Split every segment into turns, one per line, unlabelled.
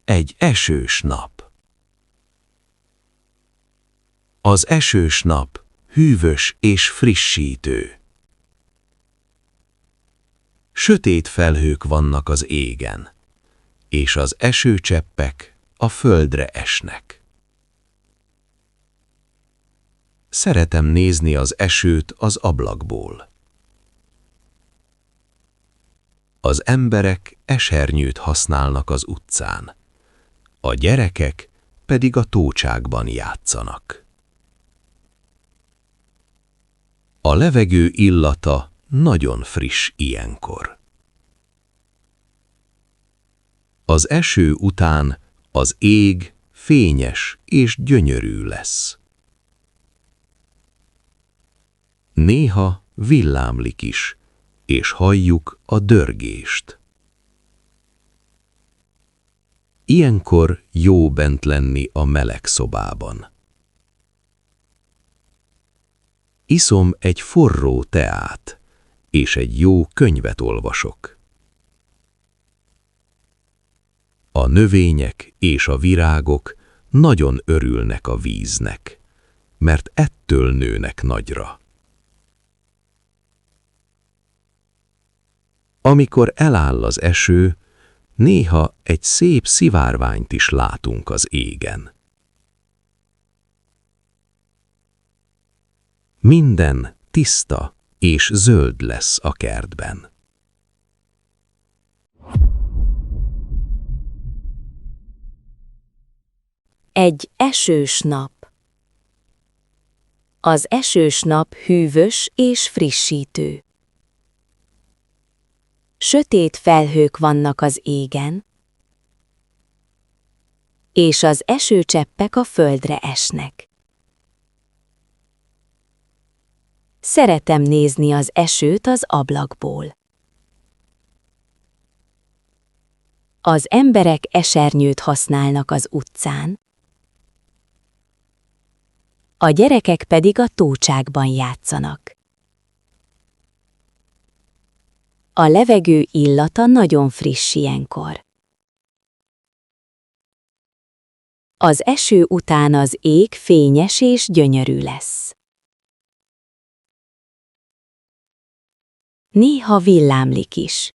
Egy esős nap. Az esős nap hűvös és frissítő. Sötét felhők vannak az égen, és az esőcseppek a földre esnek. Szeretem nézni az esőt az ablakból. Az emberek esernyőt használnak az utcán, a gyerekek pedig a tócsákban játszanak. A levegő illata nagyon friss ilyenkor. Az eső után az ég fényes és gyönyörű lesz. Néha villámlik is, és halljuk a dörgést. Ilyenkor jó bent lenni a meleg szobában. Iszom egy forró teát, és egy jó könyvet olvasok. A növények és a virágok nagyon örülnek a víznek, mert ettől nőnek nagyra. Amikor eláll az eső, néha egy szép szivárványt is látunk az égen. Minden tiszta és zöld lesz a kertben.
Egy esős nap. Az esős nap hűvös és frissítő. Sötét felhők vannak az égen, és az esőcseppek a földre esnek. Szeretem nézni az esőt az ablakból. Az emberek esernyőt használnak az utcán, a gyerekek pedig a tócsákban játszanak. A levegő illata nagyon friss ilyenkor. Az eső után az ég fényes és gyönyörű lesz. Néha villámlik is,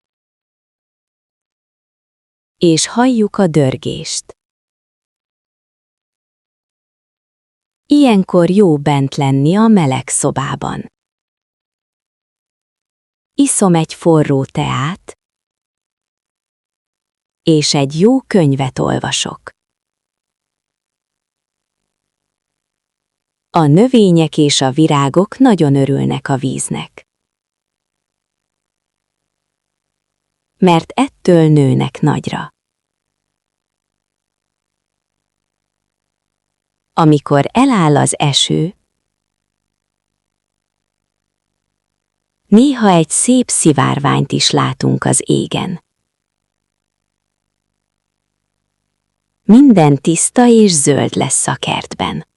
és halljuk a dörgést. Ilyenkor jó bent lenni a meleg szobában. Iszom egy forró teát, és egy jó könyvet olvasok. A növények és a virágok nagyon örülnek a víznek, mert ettől nőnek nagyra. Amikor eláll az eső, néha egy szép szivárványt is látunk az égen. Minden tiszta és zöld lesz a kertben.